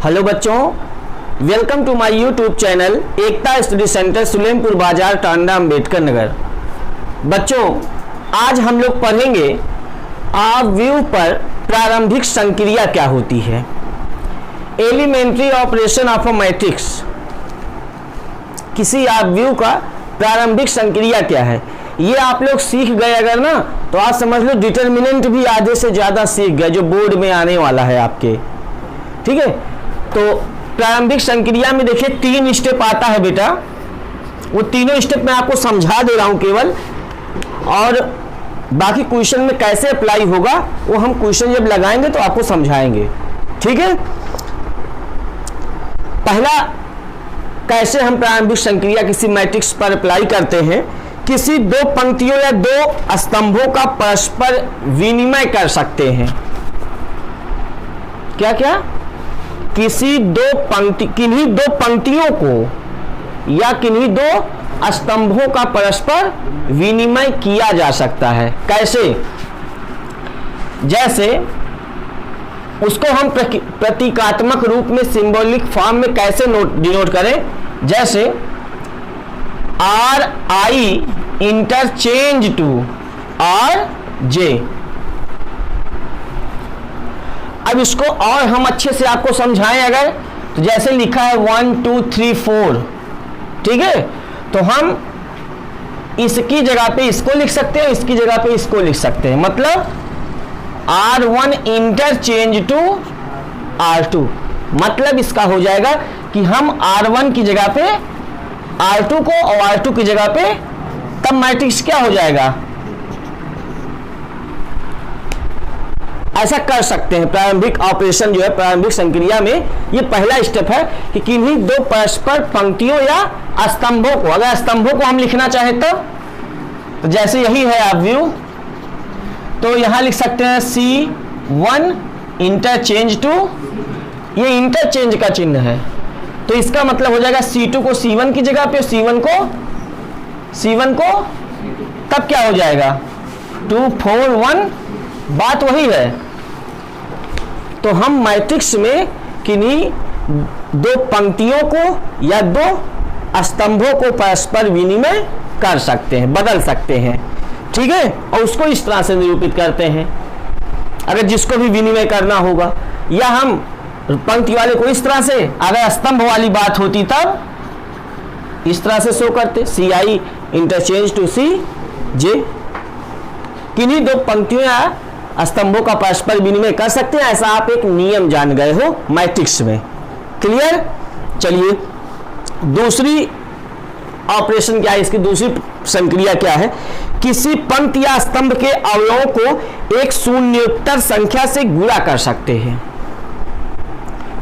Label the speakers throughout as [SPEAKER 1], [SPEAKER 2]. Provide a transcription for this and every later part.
[SPEAKER 1] Hello बच्चों, welcome to my YouTube channel Ekta study centre Sulempur Bazar Tanda Ambedkar Nagar. बच्चों, आज हम लोग पढ़ेंगे व्यू पर प्रारंभिक संक्रिया क्या होती है। Elementary operation of a matrix. किसी व्यू का प्रारंभिक संक्रिया क्या है, ये आप लोग सीख गए अगर ना, तो आप समझ लो डिटर्मिनेंट भी आधे से ज़्यादा सीख गए, जो बोर्ड में आने वाला है आपके। ठीक है, तो प्रारंभिक संक्रिया में देखिए 3 स्टेप आता है बेटा। वो तीनों स्टेप मैं आपको समझा दे रहा हूं केवल, और बाकी क्वेश्चन में कैसे अप्लाई होगा वो हम क्वेश्चन जब लगाएंगे तो आपको समझाएंगे। ठीक है, पहला कैसे हम प्रारंभिक संक्रिया किसी मैट्रिक्स पर अप्लाई करते हैं। किसी दो पंक्तियों या दो स्तंभों का परस्पर विनिमय कर सकते हैं। क्या क्या? किन्हीं दो पंक्तियों को या किन्हीं दो स्तंभों का परस्पर विनिमय किया जा सकता है। कैसे? जैसे उसको हम प्रतीकात्मक रूप में सिंबॉलिक फॉर्म में कैसे डिनोट करें। जैसे R I interchange to R J. अब इसको और हम अच्छे से आपको समझाएं अगर, तो जैसे लिखा है 1 2 3 4। ठीक है, तो हम इसकी जगह पे इसको लिख सकते हैं, इसकी जगह पे इसको लिख सकते हैं। मतलब R1 इंटरचेंज टू R2। मतलब इसका हो जाएगा कि हम R1 की जगह पे R2 को और R2 की जगह पे, तब मैट्रिक्स क्या हो जाएगा, ऐसा कर सकते हैं। प्रारंभिक ऑपरेशन जो है प्रारंभिक संक्रिया में, ये पहला स्टेप है कि किन्हीं दो परस्पर पंक्तियों या स्तंभों को, अगर स्तंभों को हम लिखना चाहें तो जैसे यही है आप व्यू, तो यहां लिख सकते हैं C1 इंटरचेंज टू, ये इंटरचेंज का चिन्ह है, तो इसका मतलब हो जाएगा C2 को C1 की जगह पे, C1 को तब क्या हो जाएगा 2 4 1। बात वही है। तो हम मैट्रिक्स में किन्हीं दो पंक्तियों को या दो स्तंभों को परस्पर विनिमय कर सकते हैं, बदल सकते हैं। ठीक है, और उसको इस तरह से निरूपित करते हैं अगर जिसको भी विनिमय करना होगा, या हम पंक्ति वाले को इस तरह से, अगर स्तंभ वाली बात होती तब इस तरह से शो करते CI इंटरचेंज टू CJ। किन्हीं दो पंक्तियों या स्तंभों का परस्पर विनिमय कर सकते हैं, ऐसा आप एक नियम जान गए हो मैट्रिक्स में। क्लियर? चलिए, दूसरी ऑपरेशन क्या है, इसकी दूसरी संक्रिया क्या है। किसी पंक्ति या स्तंभ के अवयवों को एक शून्योत्तर संख्या से गुणा कर सकते हैं।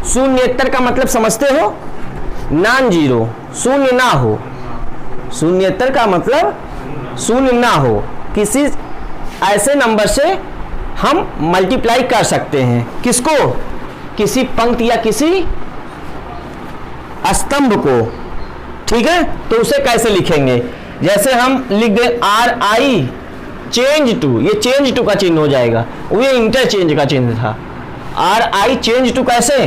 [SPEAKER 1] शून्योत्तर का मतलब समझते हो, नॉन जीरो, शून्य ना हो। शून्योत्तर का मतलब शून्य ना हो, किसी ऐसे नंबर से हम मल्टीप्लाई कर सकते हैं। किसको? किसी पंक्ति या किसी स्तंभ को। ठीक है, तो उसे कैसे लिखेंगे? जैसे हम लिख दें आर आई चेंज टू, ये चेंज टू का चिन्ह हो जाएगा, वो ये इंटरचेंज का चिन्ह था। आर आई चेंज टू कैसे?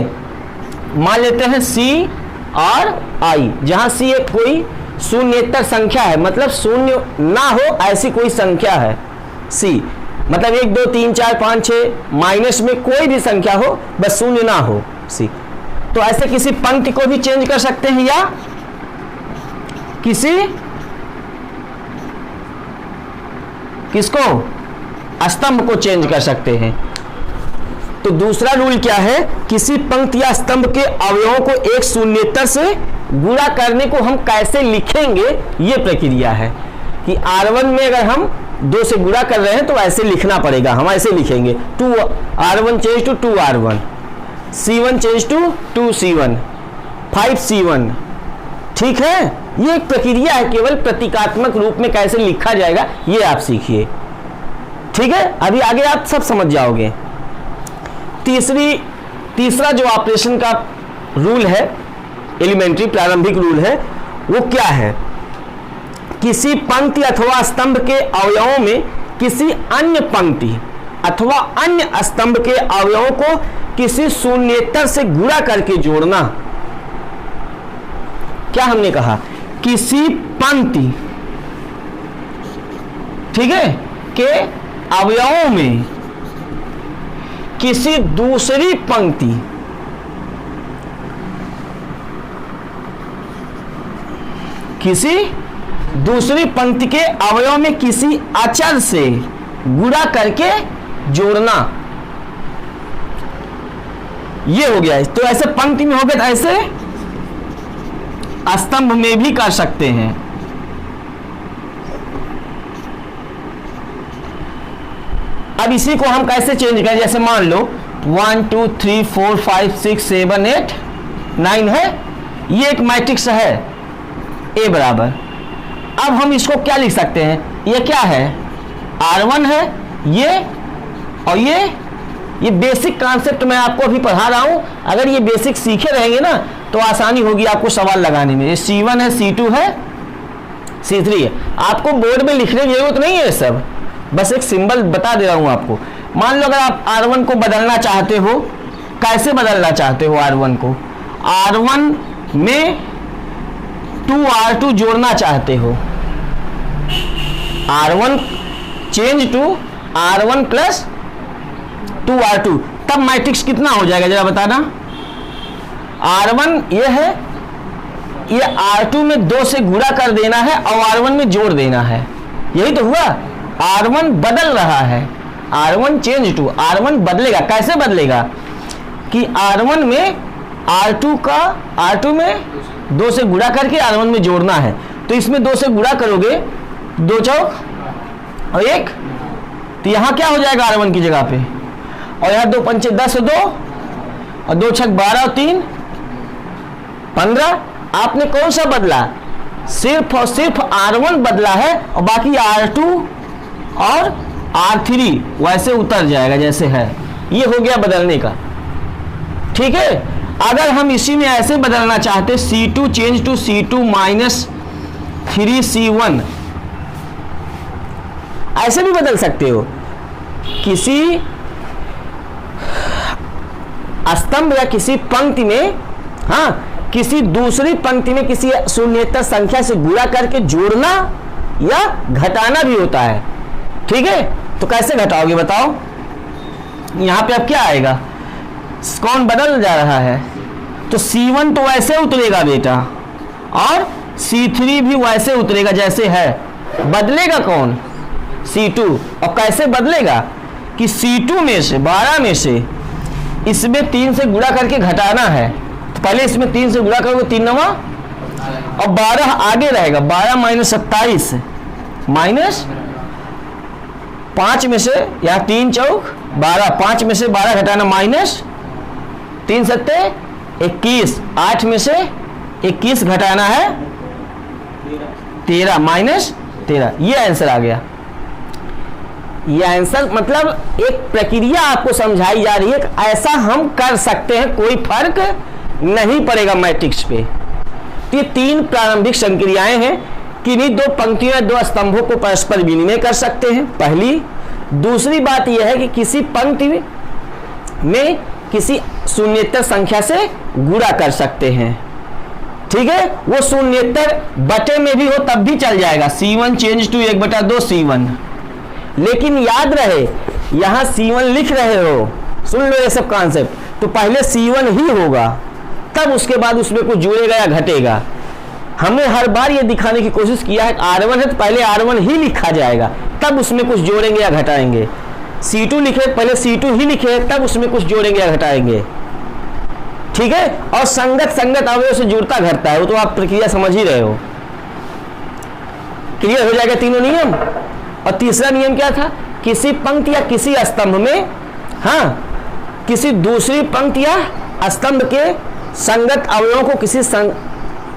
[SPEAKER 1] मान लेते हैं C और I, जहां C एक कोई शून्येतर संख्या है, मतलब शून्य ना हो ऐसी कोई संख्या है C, मतलब 1 2 3 4 5 6 माइनस में कोई भी संख्या हो, बस शून्य ना हो C। तो ऐसे किसी पंक्ति को भी चेंज कर सकते हैं या किसको, स्तंभ को चेंज कर सकते हैं। तो दूसरा रूल क्या है, किसी पंक्ति या स्तंभ के अवयवों को एक शून्येतर से गुणा करने को हम कैसे लिखेंगे, ये प्रक्रिया है कि R1 में अगर हम 2 से गुणा कर रहे हैं तो ऐसे लिखना पड़ेगा। हम ऐसे लिखेंगे 2R1 change to 2R1, C1 change to 2C1, 5C1। ठीक है, ये एक प्रक्रिया है, केवल प्रतीकात्मक रूप में कैसे लिखा जाएगा ये आप सीखिए। ठीक है, अभी आगे आप सब समझ जाओगे। तीसरा जो ऑपरेशन का रूल है, एलिमेंट्री प्रारंभिक रूल है, वो क्या है। किसी पंक्ति अथवा स्तंभ के अवयवों में किसी अन्य पंक्ति अथवा अन्य स्तंभ के अवयवों को किसी शून्येतर से गुणा करके जोड़ना। क्या हमने कहा? किसी पंक्ति, ठीक है, के अवयवों में किसी दूसरी पंक्ति के अवयव में किसी अचर से गुणा करके जोड़ना। ये हो गया। तो ऐसे पंक्ति में हो गया, तो ऐसे स्तंभ में भी कर सकते हैं। अब इसी को हम कैसे चेंज करें? जैसे मान लो 1 2 3 4 5 6 7 8 9 है, ये एक मैट्रिक्स है A बराबर। अब हम इसको क्या लिख सकते हैं? ये क्या है? R1 है ये, और ये बेसिक कॉन्सेप्ट मैं आपको अभी पढ़ा रहा हूं। अगर ये बेसिक सीखे रहेंगे ना तो आसानी होगी आपको सवाल लगाने में। ये C1 है, C2 है, C3 है। आपको बोर्ड में लिखने की जरूरत नहीं है, सब बस एक सिंबल बता दे रहा हूं आपको। मान लो अगर आप R1 को बदलना चाहते हो, कैसे बदलना चाहते हो R1 को? R1 में 2R2 जोड़ना चाहते हो, R1 change to R1 plus 2R2, तब मैट्रिक्स कितना हो जाएगा जरा बताना? R1 ये है, ये R2 में 2 से गुणा कर देना है और R1 में जोड़ देना है। यही तो हुआ। R1 बदल रहा है, R1 चेंज टू, R1 बदलेगा। कैसे बदलेगा? कि R1 में R2 में 2 से गुणा करके R1 में जोड़ना है। तो इसमें 2 से गुणा करोगे, 2 चौक और 1, तो यहां क्या हो जाएगा R1 की जगह पे? और यहां 2 पंचे 10 और 2 और 2 छक 12 और 3 15। आपने कौन सा बदला? सिर्फ और सिर्फ R1 बदला है, और बाकी R2 और R3 वैसे उतर जाएगा जैसे है। ये हो गया बदलने का, ठीक है। अगर हम इसी में ऐसे बदलना चाहते, C2 change to C2 minus 3C1, ऐसे भी बदल सकते हो। किसी स्तंभ या किसी पंक्ति में, हाँ, किसी दूसरी पंक्ति में किसी शून्येतर संख्या से गुणा करके जोड़ना या घटाना भी होता है, ठीक है। तो कैसे घटाओगे बताओ? यहां पे अब क्या आएगा? कौन बदल जा रहा है? तो C1 तो वैसे उतरेगा बेटा, और C3 भी वैसे उतरेगा जैसे है। बदलेगा कौन? C2। और कैसे बदलेगा? कि C2 में से 12 में से इसमें 3 से गुणा करके घटाना है। तो पहले इसमें 3 से गुणा करोगे 3 9 और 12 आगे रहेगा, 12 माइनस 27 माइनस 5 में से, यहाँ 3 चौक 12, 5 में से 12 घटाना माइनस 3 सत्ते 21, 8 में से 21 घटाना है 13 माइनस 13। ये आंसर आ गया। ये आंसर मतलब एक प्रक्रिया आपको समझाई जा रही है, ऐसा हम कर सकते हैं, कोई फर्क नहीं पड़ेगा मैट्रिक्स पे। तो ये 3 प्रारंभिक संक्रियाएं हैं। किन्हीं 2 पंक्तियों या 2 स्तंभों को परस्पर विनिमय कर सकते हैं, पहली। दूसरी बात यह है कि किसी पंक्ति में किसी शून्येतर संख्या से गुणा कर सकते हैं, ठीक है। वो शून्येतर बटे में भी हो तब भी चल जाएगा। C1 change to 1/2 C1। लेकिन याद रहे, यहां C1 लिख रहे हो, सुन लो ये सब कॉन्सेप्ट, तो पहले C1 ही होगा, तब उसके बाद उसमें कुछ जुड़ेगा या घटेगा। हमने हर बार ये दिखाने की कोशिश किया है, R1 है तो पहले R1 ही लिखा जाएगा, तब उसमें कुछ जोड़ेंगे या घटाएंगे। C2 लिखे, पहले C2 ही लिखे, तब उसमें कुछ जोड़ेंगे या घटाएंगे, ठीक है। और संगत अवयव से जुड़ता घटता है, वो तो आप प्रक्रिया समझ ही रहे हो। क्लियर हो जाएगा तीनों नियम। और तीसरा नियम क्या था? किसी पंक्ति या किसी स्तंभ में, हाँ, किसी दूसरी पंक्ति या स्तंभ के संगत अवयवों को किसी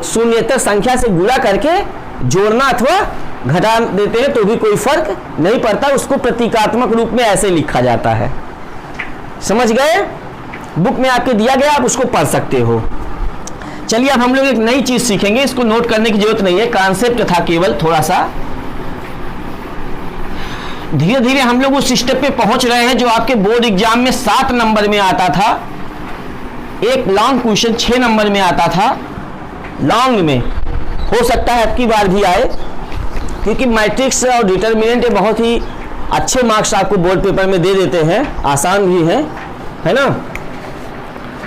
[SPEAKER 1] शून्येतर संख्या से गुणा करके जोड़ना अथवा घटा देते हैं तो भी कोई फर्क नहीं पड़ता, उसको प्रतीकात्मक रूप में ऐसे लिखा जाता है। समझ गए? बुक में आपके दिया गया, आप उसको पढ़ सकते हो। चलिए अब हम लोग एक नई चीज सीखेंगे, इसको नोट करने की जरूरत नहीं है, कॉन्सेप्ट था केवल थोड़ा सा। धीरे धीरे हम लोग उस स्टेप पे पहुंच रहे हैं जो आपके बोर्ड एग्जाम में 7 नंबर में आता था। एक लॉन्ग क्वेश्चन 6 नंबर में आता था, लॉन्ग में, हो सकता है अब की बार भी आए, क्योंकि मैट्रिक्स और डिटर्मिनेंट बहुत ही अच्छे मार्क्स आपको बोर्ड पेपर में दे देते हैं, आसान भी है ना।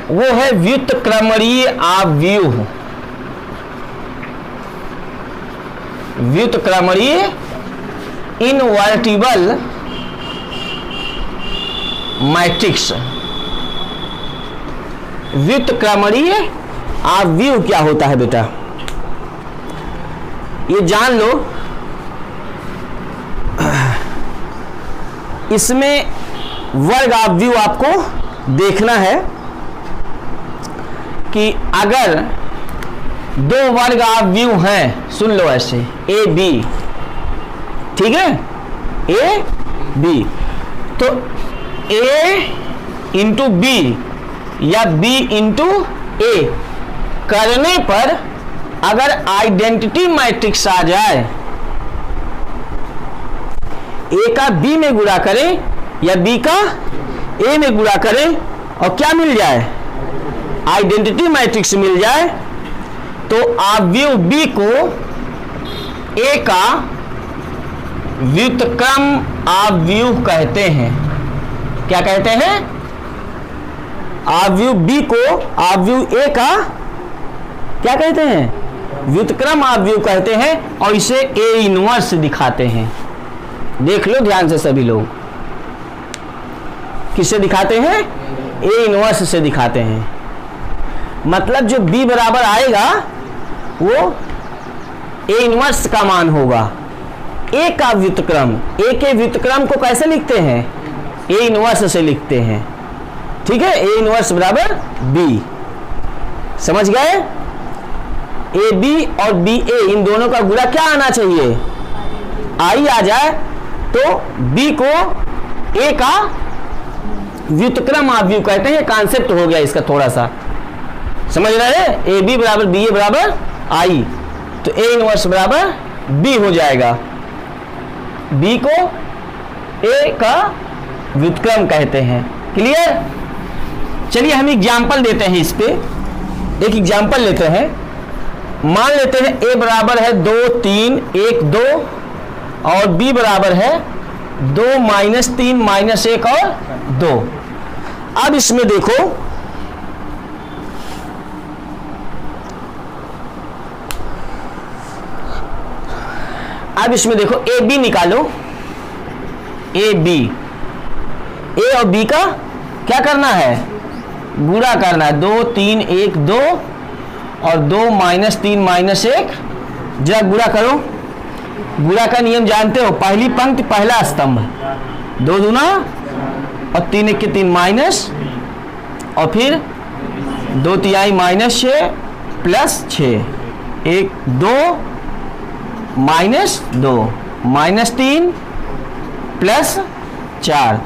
[SPEAKER 1] वो है व्युत्क्रमणीय आव्यूह। व्युत्क्रमणीय इनवर्टिबल मैट्रिक्स। व्युत्क्रमणीय आव्यूह क्या होता है बेटा, ये जान लो। इसमें वर्ग आव्यूह आपको देखना है कि अगर दो वर्ग आव्यूह हैं, सुन लो ऐसे, ए बी, ठीक है, ए बी, तो ए इंटू बी या बी इंटू ए करने पर अगर आइडेंटिटी मैट्रिक्स आ जाए, ए का बी में गुणा करें या बी का ए में गुणा करें और क्या मिल जाए, आइडेंटिटी मैट्रिक्स मिल जाए, तो आव्यूह बी को ए का व्युत्क्रम आव्यूह कहते हैं। क्या कहते हैं, आव्यूह बी को आव्यूह ए का क्या कहते हैं, व्युत्क्रम आव्यूह कहते हैं, और इसे ए इनवर्स दिखाते हैं। देख लो ध्यान से सभी लोग, किससे दिखाते हैं, ए इनवर्स से दिखाते हैं। मतलब जो b बराबर आएगा वो ए इनवर्स का मान होगा। ए का व्युत्क्रम, ए के व्युत्क्रम को कैसे लिखते हैं, ए इनवर्स से लिखते हैं, ठीक है, ए इनवर्स बराबर b। समझ गए, ए बी और बी ए इन दोनों का गुणा क्या आना चाहिए, आई आ जाए, तो b को a का व्युत्क्रम आव्यूह कहते हैं। कॉन्सेप्ट हो गया इसका थोड़ा सा, समझ रहे हैं, ए बी बराबर बी ए बराबर आई, तो ए इनवर्स बराबर बी हो जाएगा। बी को ए का व्युत्क्रम कहते हैं। क्लियर, चलिए हम एग्जाम्पल देते हैं, इस पे एक एग्जाम्पल लेते हैं। मान लेते हैं ए बराबर है 2 3 1 2 और बी बराबर है 2 -3 -1 और 2। अब इसमें देखो, अब इसमें देखो ए बी निकालो, ए बी, ए और बी का क्या करना है, गुणा करना है, 2 3 1 2 और 2 -3 -1, जरा गुणा करो। गुणा का नियम जानते हो, पहली पंक्ति पहला स्तंभ, 2 दूना और 3 1 के 3 माइनस, और फिर 2 तिहाई -6 +6, 1 2 -2 -3 +4,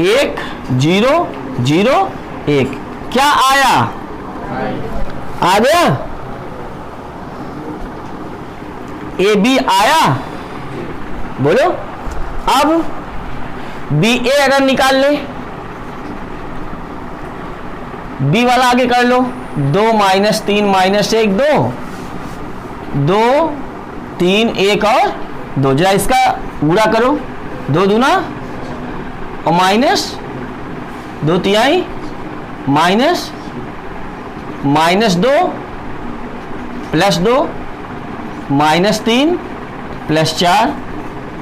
[SPEAKER 1] 1 0 0 1, क्या आया, आ गया, ए बी आया, बोलो। अब बी ए अगर निकाल ले, बी वाला आगे कर लो, 2 -3 -1 2 2 3 1 और 2, जरा इसका गुणा करो, 2 दूना और माइनस 2 तिहाई माइनस -2 +2 -3 +4,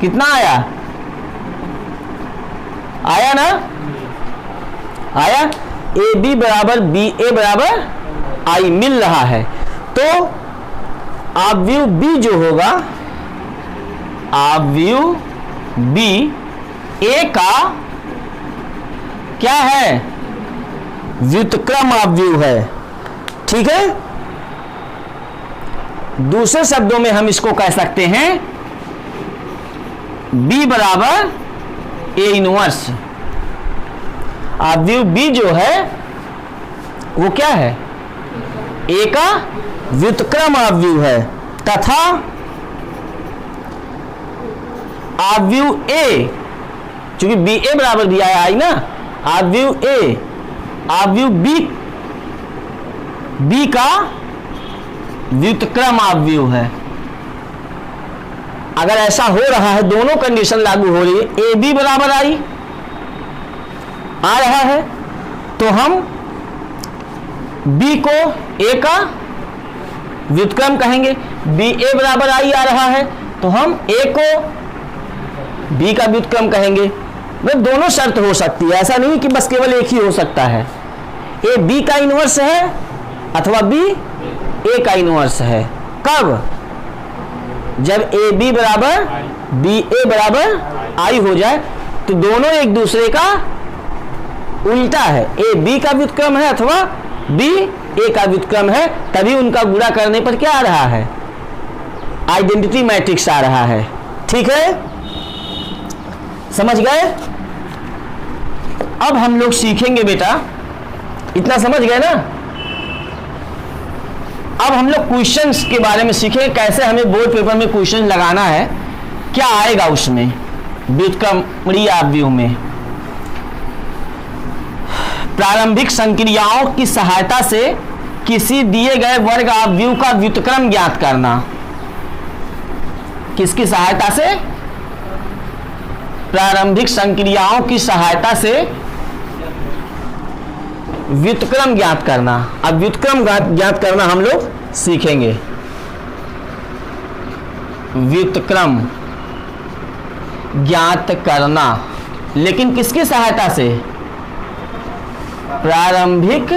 [SPEAKER 1] कितना आया, आया ना, आया। ए बी बराबर बी ए बराबर आई मिल रहा है, तो आव्यूह बी जो होगा, आव्यूह बी ए का क्या है, व्युत्क्रम आव्यूह है, ठीक है। दूसरे शब्दों में हम इसको कह सकते हैं B बराबर ए इनवर्स। आव्यूह B जो है वो क्या है, ए का व्युत्क्रम आव्यूह है, तथा आव्यूह ए, चूंकि बी ए बराबर दिया है आई ना, आव्यूह ए आव्यूह B बी का व्युत्क्रम अवयव है। अगर ऐसा हो रहा है, दोनों कंडीशन लागू हो रही है, ए बी बराबर आई आ रहा है, तो हम बी को ए का व्युत्क्रम कहेंगे, बी ए बराबर आई आ रहा है तो हम ए को बी का व्युत्क्रम कहेंगे। मतलब दोनों शर्त हो सकती है, ऐसा नहीं कि बस केवल एक ही हो सकता है। ए बी का इनवर्स है अथवा बी ए का इनवर्स है। कब? जब ए बी बराबर बी ए बराबर आई हो जाए तो दोनों एक दूसरे का उल्टा है, ए बी का व्युत्क्रम है अथवा बी ए का व्युत्क्रम है, तभी उनका गुणा करने पर क्या आ रहा है? आइडेंटिटी मैट्रिक्स आ रहा है। ठीक है, समझ गए? अब हम लोग सीखेंगे बेटा, इतना समझ गए ना? अब हम लोग क्वेश्चंस के बारे में सीखेंगे, कैसे हमें बोर्ड पेपर में क्वेश्चन लगाना है, क्या आएगा उसमें व्युत्क्रमणीय अवयव में। प्रारंभिक संक्रियाओं की सहायता से किसी दिए गए वर्ग अवयव का व्युत्क्रम ज्ञात करना। किसकी सहायता से? प्रारंभिक संक्रियाओं की सहायता से व्युत्क्रम ज्ञात करना। अब व्युत्क्रम ज्ञात करना हम लोग सीखेंगे। व्युत्क्रम ज्ञात करना, लेकिन किसकी सहायता से? प्रारंभिक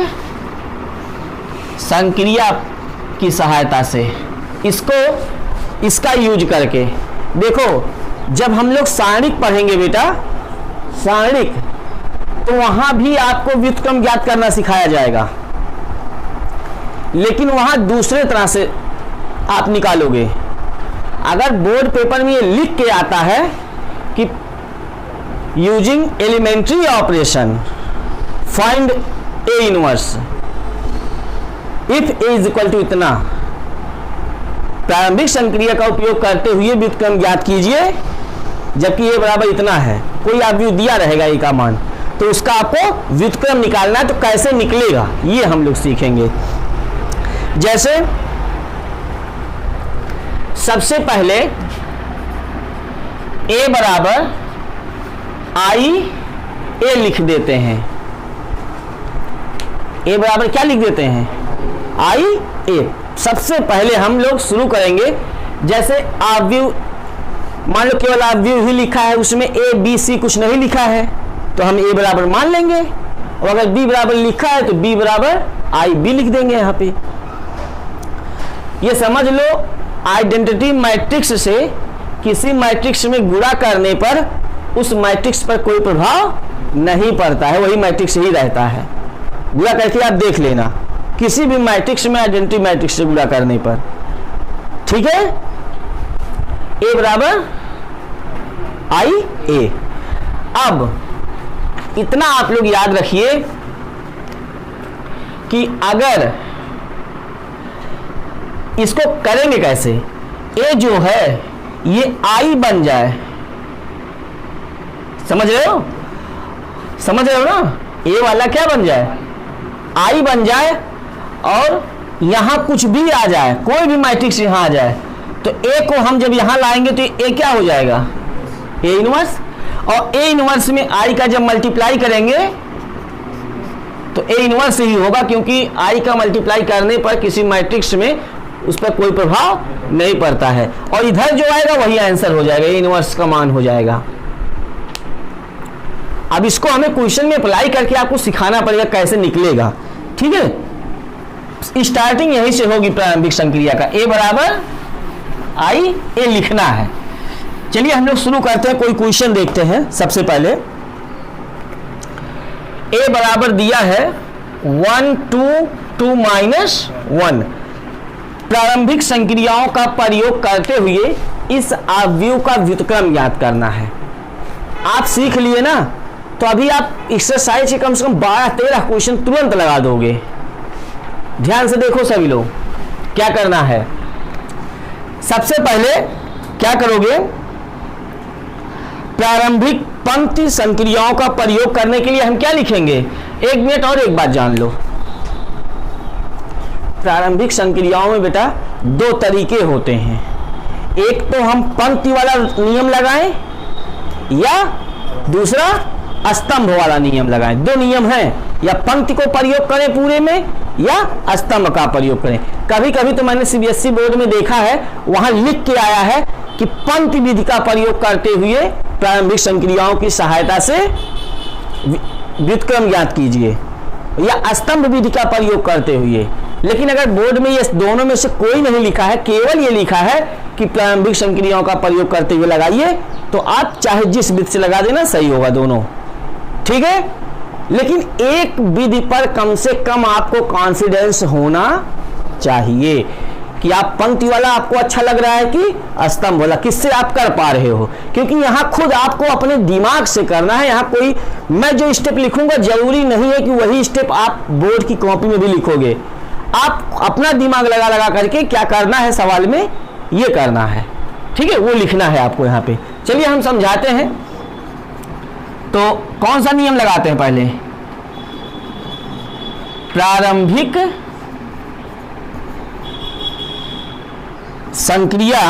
[SPEAKER 1] संक्रिया की सहायता से। इसका यूज करके देखो, जब हम लोग सारणिक पढ़ेंगे बेटा, सारणिक, तो वहां भी आपको व्युत्क्रम ज्ञात करना सिखाया जाएगा, लेकिन वहां दूसरे तरह से आप निकालोगे। अगर बोर्ड पेपर में ये लिख के आता है कि using elementary operation find A inverse if A is equal to इतना, प्रारंभिक संक्रिया का उपयोग करते हुए व्युत्क्रम ज्ञात कीजिए जबकि ए बराबर इतना है, कोई अवयव दिया रहेगा ए का मान, तो उसका आपको व्युत्क्रम निकालना है। तो कैसे निकलेगा ये हम लोग सीखेंगे। जैसे सबसे पहले ए बराबर आई ए लिख देते हैं। ए बराबर क्या लिख देते हैं? आई ए। सबसे पहले हम लोग शुरू करेंगे, जैसे अवयव, मान लो केवल अवयव ही लिखा है, उसमें ए बी सी कुछ नहीं लिखा है, तो हम ए बराबर मान लेंगे, और अगर बी बराबर लिखा है तो बी बराबर आई बी लिख देंगे। यहां पे ये समझ लो, आइडेंटिटी मैट्रिक्स से किसी मैट्रिक्स में गुणा करने पर उस मैट्रिक्स पर कोई प्रभाव नहीं पड़ता है, वही मैट्रिक्स ही रहता है। गुणा करके आप देख लेना, किसी भी मैट्रिक्स में आइडेंटिटी मैट्रिक्स से गुणा करने पर। ठीक है, ए बराबर आई ए। अब इतना आप लोग याद रखिए कि अगर इसको करेंगे कैसे, ए जो है ये आई बन जाए, समझ रहे हो? समझ रहे हो ना? ए वाला क्या बन जाए? आई बन जाए, और यहां कुछ भी आ जाए, कोई भी मैट्रिक्स यहां आ जाए, तो ए को हम जब यहां लाएंगे तो ए क्या हो जाएगा? A inverse. और ए इनवर्स में आई का जब मल्टीप्लाई करेंगे तो ए इनवर्स ही होगा, क्योंकि आई का मल्टीप्लाई करने पर किसी मैट्रिक्स में उस पर कोई प्रभाव नहीं पड़ता है, और इधर जो आएगा वही आंसर हो जाएगा, ए इनवर्स का मान हो जाएगा। अब इसको हमें क्वेश्चन में अप्लाई करके आपको सिखाना पड़ेगा कैसे निकलेगा। ठीक है, स्टार्टिंग यहीं से होगी प्रारंभिक संक्रिया का। ए बराबर आई ए लिखना है। चलिए हम लोग शुरू करते हैं, कोई क्वेश्चन देखते हैं। सबसे पहले ए बराबर दिया है 1 2 2 -1। प्रारंभिक संक्रियाओं का प्रयोग करते हुए इस अवयव का व्युत्क्रम ज्ञात करना है। आप सीख लिए ना, तो अभी आप एक्सरसाइज के कम से कम 12-13 क्वेश्चन तुरंत लगा दोगे। ध्यान से देखो सभी लोग, क्या करना है। सबसे पहले क्या करोगे, प्रारंभिक पंक्ति संक्रियाओं का प्रयोग करने के लिए हम क्या लिखेंगे? एक मिनट और एक बात जान लो, प्रारंभिक संक्रियाओं में बेटा दो तरीके होते हैं, एक तो हम पंक्ति वाला नियम लगाएं या दूसरा स्तंभ वाला नियम लगाएं। दो नियम हैं, या पंक्ति को प्रयोग करें पूरे में या स्तंभ का प्रयोग करें। कभी कभी तो मैंने सीबीएसई बोर्ड में देखा है, वहां लिख के आया है कि पंक्ति विधि का प्रयोग करते हुए प्रारंभिक संक्रियाओं की सहायता से व्युत्क्रम ज्ञात कीजिए, या स्तंभ विधि का प्रयोग करते हुए। लेकिन अगर बोर्ड में ये दोनों में से कोई नहीं लिखा है, केवल ये लिखा है कि प्रारंभिक संक्रियाओं का प्रयोग करते हुए लगाइए, तो आप चाहे जिस विधि से लगा देना सही होगा दोनों, ठीक है। लेकिन एक विधि पर कम से कम आपको कॉन्फिडेंस होना चाहिए कि आप पंक्ति वाला आपको अच्छा लग रहा है कि स्तंभ वाला, किससे आप कर पा रहे हो, क्योंकि यहां खुद आपको अपने दिमाग से करना है। यहां कोई मैं जो स्टेप लिखूंगा जरूरी नहीं है कि वही स्टेप आप बोर्ड की कॉपी में भी लिखोगे। आप अपना दिमाग लगा लगा करके क्या करना है, सवाल में ये करना है, ठीक है, वो लिखना है आपको यहां पे। चलिए हम समझाते हैं। तो कौन सा नियम लगाते हैं पहले, प्रारंभिक संक्रिया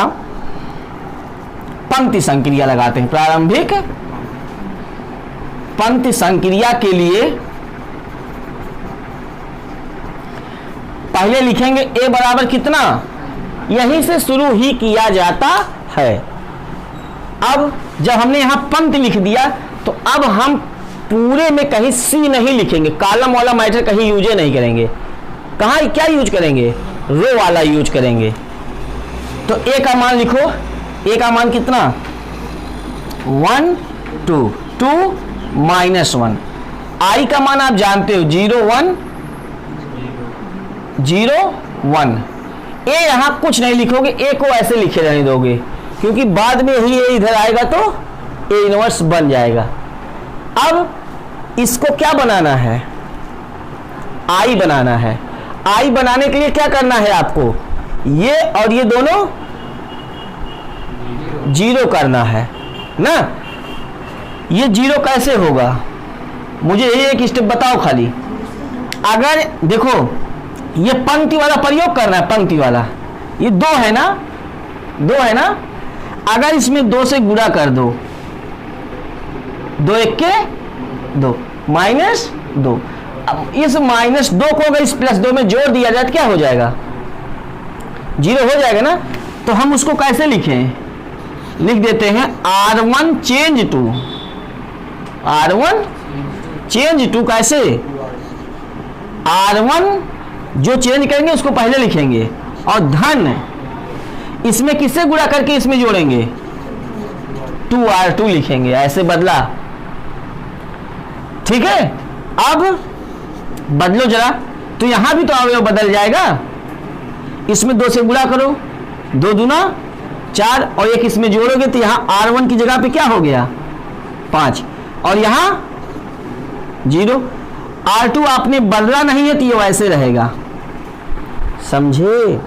[SPEAKER 1] पंक्ति संक्रिया लगाते हैं। प्रारंभिक पंक्ति संक्रिया के लिए पहले लिखेंगे a बराबर कितना, यहीं से शुरू ही किया जाता है। अब जब हमने यहां पंक्ति लिख दिया तो अब हम पूरे में कहीं सी नहीं लिखेंगे, कॉलम वाला मैटर कहीं यूज नहीं करेंगे। कहां क्या यूज करेंगे, रो वाला यूज करेंगे। तो ए का मान लिखो, ए का मान कितना 1 2 2 -1। आई का मान आप जानते हो 0 1 0 1। ए यहां कुछ नहीं लिखोगे, ए को ऐसे लिखे रहने दोगे, क्योंकि बाद में ही ए इधर आएगा तो ए इनवर्स बन जाएगा। अब इसको क्या बनाना है, आई बनाना है। आई बनाने के लिए क्या करना है आपको, ये और ये दोनों जीरो करना है ना। ये जीरो कैसे होगा, मुझे एक स्टेप बताओ खाली। अगर देखो ये पंक्ति वाला प्रयोग करना है, पंक्ति वाला ये दो है ना, दो है ना। अगर इसमें 2 से गुणा कर दो, 2 1 के 2 -2। अब इस -2 को अगर इस +2 में जोड़ दिया जाए तो क्या हो जाएगा, 0 हो जाएगा ना। तो हम उसको कैसे लिखें, लिख देते हैं R1 change to, R1 change to कैसे, R1 जो चेंज करेंगे उसको पहले लिखेंगे और धन इसमें किससे गुणा करके इसमें जोड़ेंगे, 2R2 लिखेंगे, ऐसे बदला, ठीक है। अब बदलो जरा, तो यहां भी तो अवयव बदल जाएगा। इसमें 2 से गुणा करो, 2 दूना 4 और 1 इसमें जोड़ोगे तो यहां R1 की जगह पे क्या हो गया 5 और यहां 0। R2 आपने बदला नहीं है तो ये वैसे रहेगा, समझे,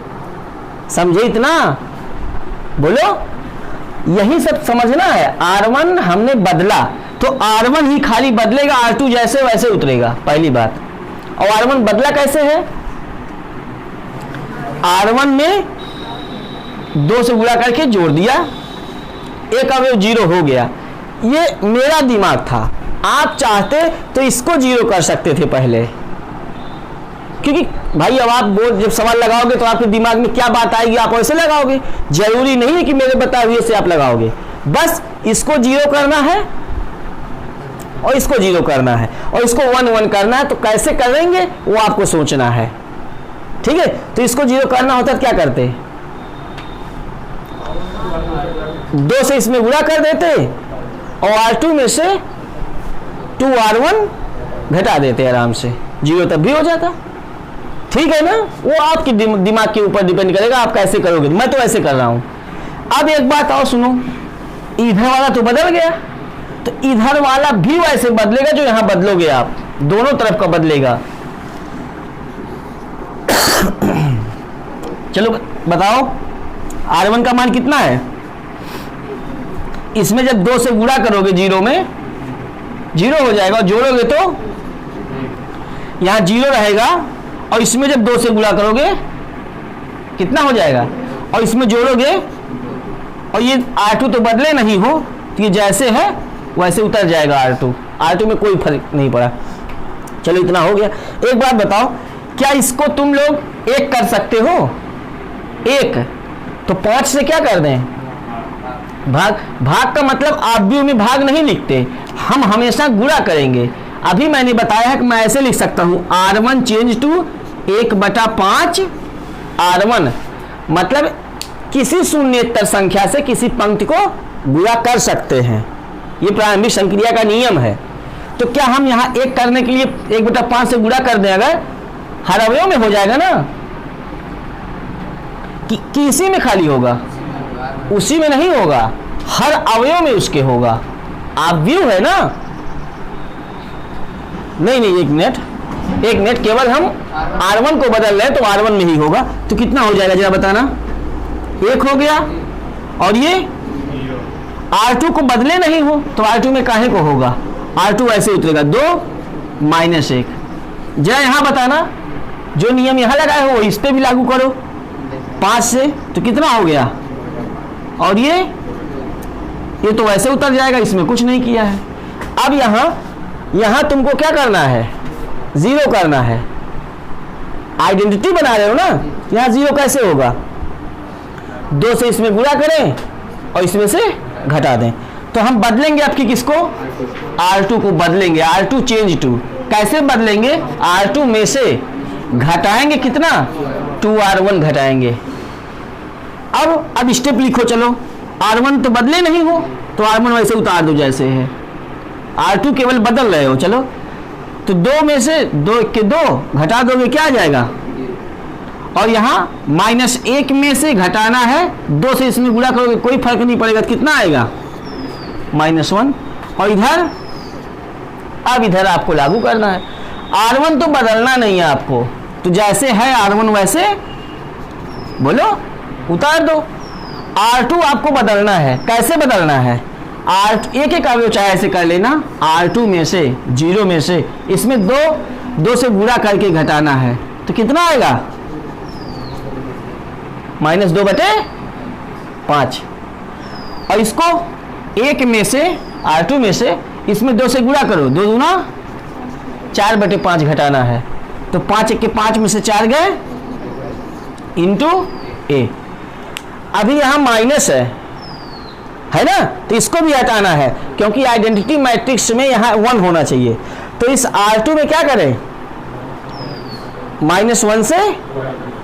[SPEAKER 1] समझे इतना, बोलो। यही सब समझना है। R1 हमने बदला तो R1 ही खाली बदलेगा, R2 जैसे वैसे उतरेगा, पहली बात। और R1 बदला कैसे है, R1 में 2 से गुणा करके जोड़ दिया, एक अवयव 0 हो गया। ये मेरा दिमाग था, आप चाहते तो इसको 0 कर सकते थे पहले, क्योंकि भाई अब आप बोर्ड जब सवाल लगाओगे तो आपके दिमाग में क्या बात आएगी आप वैसे लगाओगे, जरूरी नहीं है कि मेरे बताए हुए से आप लगाओगे। बस इसको 0 करना है और इसको 0 करना है और इसको 1 1 करना है। तो कैसे करेंगे वो आपको सोचना है, ठीक है। तो इसको 0 करना होता है क्या करते, 2 से इसमें गुणा कर देते और R2 में से 2R1 घटा देते, आराम से 0 तब भी हो जाता, ठीक है ना। वो आपके दिमाग के ऊपर डिपेंड करेगा आप कैसे करोगे, मैं तो ऐसे कर रहा हूं। अब एक बात और सुनो, इधर वाला तो बदल गया, तो इधर वाला भी वैसे बदलेगा जो यहां बदलोगे आप, दोनों तरफ का बदलेगा। चलो बताओ R1 का मान कितना है, इसमें जब 2 से गुणा करोगे 0 में 0 हो जाएगा और जोड़ोगे तो यहां 0 रहेगा और इसमें जब 2 से गुणा करोगे कितना हो जाएगा, और इसमें जोड़ोगे और ये R2 तो बदले नहीं हो, तो ये जैसे है वैसे उतर जाएगा R2 में कोई फर्क नहीं पड़ा। चलो इतना हो गया। एक बात बताओ, क्या इसको तुम लोग 1 कर सकते हो? 1 तो 5 से क्या कर दें, भाग का मतलब आप भी में भाग नहीं लिखते, हम हमेशा गुणा करेंगे। अभी मैंने बताया है कि मैं ऐसे लिख सकता हूं R1 चेंज टू 1/5 R1, मतलब किसी शून्येतर संख्या से किसी पंक्ति को गुणा कर सकते हैं, ये प्रारंभिक संक्रिया का नियम है। तो क्या हम यहाँ 1 करने के लिए 1/5 से गुणा कर दें, अगर हर अवयव में हो जाएगा ना, कि इसी में खाली होगा, उसी में नहीं होगा, हर अवयव में उसके होगा। आप व्यू है ना, नहीं एक मिनट, केवल हम R1 को बदल रहे हैं तो R1 में ही होगा। तो कितना हो जाएगा जरा बताना, 1 हो गया, और ये R2 को बदले नहीं हो तो R2 में काहे को होगा, R2 ऐसे उतरेगा 2 - 1। जरा यहां बताना, जो नियम यहां लगाए हो इस पे भी लागू करो, 5 से तो कितना हो गया, और ये तो वैसे उतर जाएगा, इसमें कुछ नहीं किया है। अब यहां तुमको क्या करना है, 0 करना है, आइडेंटिटी बना रहे हो ना, यहां 0 कैसे होगा, 2 से इसमें गुणा करें और इसमें से घटा दें। तो हम बदलेंगे आपकी किसको, R2 को बदलेंगे, R2 चेंज टू, कैसे बदलेंगे, R2 में से घटाएंगे कितना, 2R1 घटाएंगे। अब स्टेप लिखो, चलो R1 तो बदले नहीं हो तो R1 वैसे उतार दो जैसे है, R2 केवल बदल रहे हो। चलो तो 2 में से 2 के 2 घटा दोगे क्या आ जाएगा, और यहाँ -1 में से घटाना है, 2 से इसमें गुणा करोगे कोई फर्क नहीं पड़ेगा, कितना आएगा -1। और इधर आपको लागू करना है, R1 तो बदलना नहीं है आपको, तो जैसे है R1 वैसे बोलो उतार दो। R2 आपको बदलना है, कैसे बदलना है, एक अवयव चाहे ऐसे कर लेना, R2 में से 0 में से इसमें 2 से गुणा करके घटाना है, तो कितना आएगा -2/5। और इसको 1 में से R2 में से इसमें 2 से गुणा करो, 2 दूना 4/5 घटाना है, तो 5 के 5 में से 4 गए इंटू A। अभी यहां माइनस है ना, तो इसको भी हटाना है, क्योंकि आइडेंटिटी मैट्रिक्स में यहां 1 होना चाहिए। तो इस R2 में क्या करें, -1 से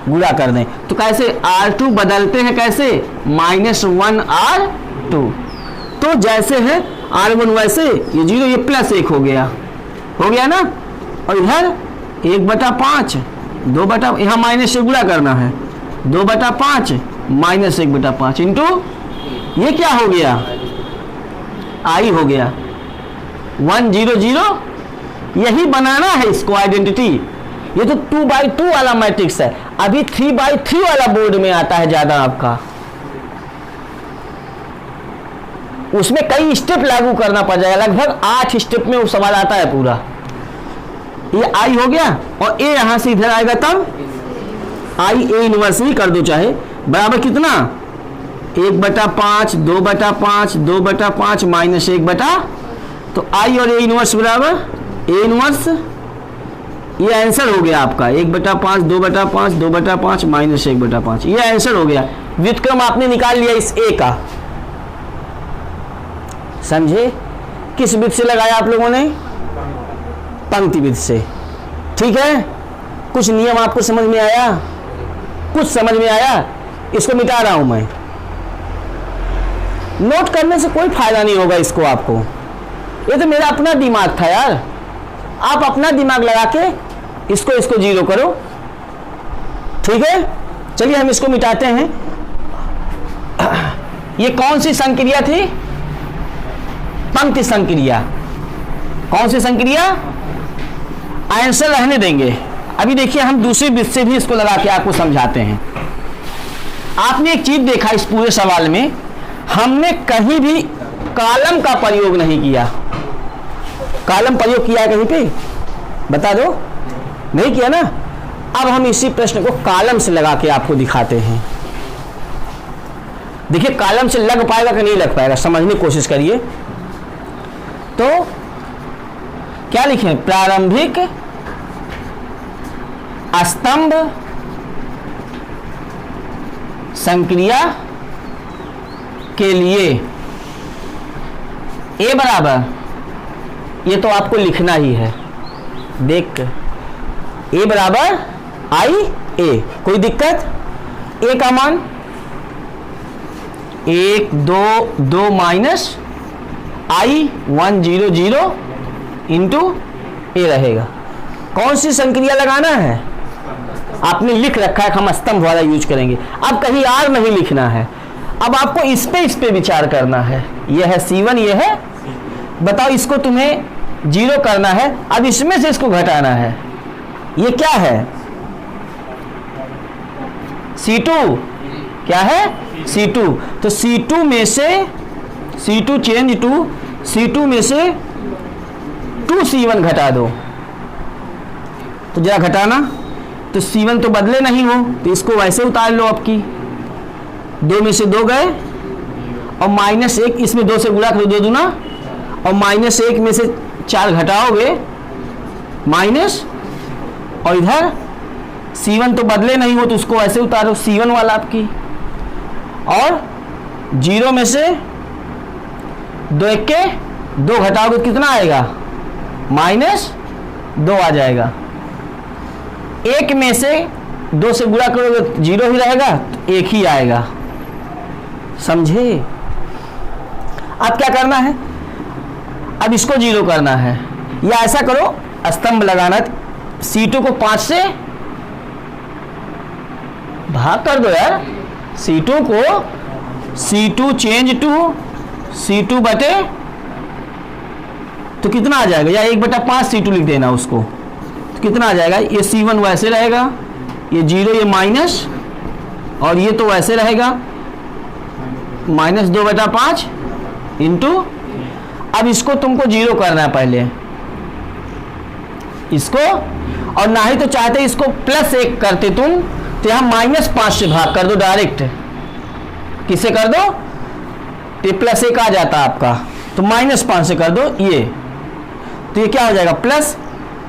[SPEAKER 1] गुणा कर दें। तो कैसे R2 बदलते हैं, कैसे -1 R2, तो जैसे है R1 वैसे ये 0, ये +1 हो गया ना, और इधर 1/5 2 यहाँ माइनस से गुणा करना है, 2/5 -1/5 इंटू ये क्या हो गया, I हो गया 1 0 0। यही बनाना है इसको आइडेंटिटी। ये तो 2/2 वाला मैट्रिक्स है, अभी 3/3 वाला बोर्ड में आता है ज्यादा आपका, उसमें कई स्टेप लागू करना पड़ जाएगा, लगभग 8 स्टेप में वो सवाल आता है पूरा। ये I हो गया और A यहां से इधर आएगा, तब I A इनवर्स ही कर दो चाहे, बराबर कितना 1/5 2/5 2/5 -1/, तो I और A इनवर्स बराबर A इनवर्स। ये आंसर हो गया आपका 1/5 2/5 2/5 -1/5, ये आंसर हो गया। व्युत्क्रम आपने निकाल लिया इस A का, समझे? किस विधि से लगाया आप लोगों ने, पंक्ति विधि से, ठीक है। कुछ नियम आपको समझ में आया, कुछ समझ में आया, इसको मिटा रहा हूं मैं, नोट करने से कोई फायदा नहीं होगा इसको आपको, ये तो मेरा अपना दिमाग था यार, आप अपना दिमाग लगा के इसको 0 करो, ठीक है। चलिए हम इसको मिटाते हैं। ये कौन सी संक्रिया थी, पंक्ति संक्रिया। कौन सी संक्रिया, आंसर रहने देंगे। अभी देखिए हम दूसरी विधि से भी इसको लगा के आपको समझाते हैं। आपने एक चीज देखा इस पूरे सवाल में, हमने कहीं भी कॉलम का प्रयोग नहीं किया। कॉलम प्रयोग किया है कहीं पे, बता दो, नहीं किया ना। अब हम इसी प्रश्न को कॉलम से लगा के आपको दिखाते हैं। देखिए कॉलम से लग पाएगा कि नहीं लग पाएगा, समझने की कोशिश करिए। तो क्या लिखें, प्रारंभिक स्तंभ संक्रिया के लिए ए बराबर, ये तो आपको लिखना ही है, देख ए बराबर आई ए, कोई दिक्कत, ए का मान 1 2 2 माइनस आई 1 0 0 इंटू ए रहेगा। कौन सी संक्रिया लगाना है, आपने लिख रखा है, हम स्तंभ वाला यूज करेंगे। अब कहीं आर नहीं लिखना है, अब आपको इस पे विचार करना है। यह है C1, यह है, बताओ इसको तुम्हें 0 करना है, अब इसमें से इसको घटाना है। ये क्या है, C2, क्या है C2, तो C2 में से C2 चेंज टू C2 में से 2C1 घटा दो, तो जरा घटाना, तो C1 तो बदले नहीं हो, तो इसको वैसे उतार लो आपकी, 2 में से 2 गए और -1 इसमें 2 से गुणा करो, 2 दूना, और -1 में से 4 घटाओगे माइनस, और इधर C1 तो बदले नहीं हो, तो उसको ऐसे उतारो, C1 वाला आपकी, और 0 में से 2 1 के 2 घटाओगे कितना आएगा, -2 आ जाएगा। 1 में से 2 से गुणा करोगे 0 ही रहेगा, तो 1 ही आएगा, समझे। अब क्या करना है, अब इसको 0 करना है, या ऐसा करो स्तंभ लगाना, C2 को 5 से भाग कर दो यार, C2 को C2 चेंज टू C2 बटे, तो कितना आ जाएगा, या 1/5 C2 लिख देना उसको, तो कितना आ जाएगा, ये C1 वैसे रहेगा, ये 0 ये माइनस, और ये तो वैसे रहेगा -2/5 इंटू, अब इसको तुमको 0 करना है पहले इसको, और ना ही तो चाहते इसको +1 करते तुम, तो यहाँ -5 से भाग कर दो डायरेक्ट, किससे कर दो, ये +1 आ जाता आपका, तो -5 से कर दो ये, तो ये क्या हो जाएगा प्लस,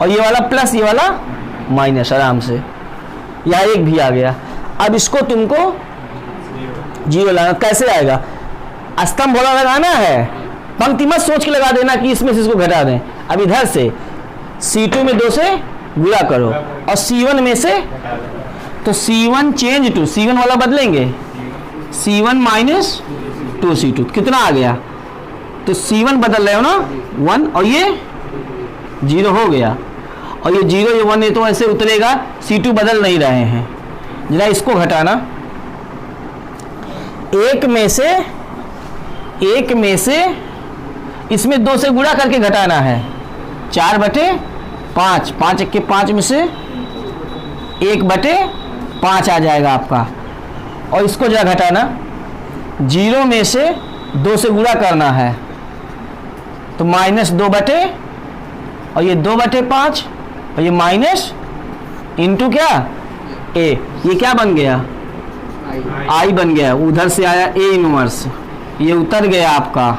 [SPEAKER 1] और ये वाला प्लस, ये वाला माइनस, आराम से यहाँ 1 भी आ गया। अब इसको तुमको 0 लाना, कैसे आएगा, स्तंभ वाला लगाना है, पंक्ति मत सोच के लगा देना कि इसमें से इसको घटा दें। अब इधर से C2 में 2 से गुणा करो, और C1 में से, तो C1 चेंज टू, C1 वाला बदलेंगे, C1 - 2C2 कितना आ गया, तो C1 बदल रहे हो ना 1, और ये 0 हो गया, और ये 0 ये 1 ये तो ऐसे उतरेगा, C2 बदल नहीं रहे हैं, जरा इसको घटाना, 1 में से इसमें 2 से गुणा करके घटाना है, 4/5, 5 1 के 5 में से 1/5 आ जाएगा आपका, और इसको जरा घटाना, 0 में से 2 से गुणा करना है, तो -2 और ये 2/5, और ये माइनस इंटू क्या ए, ये क्या बन गया आई बन गया, उधर से आया ए इनवर्स, ये उतर गया आपका,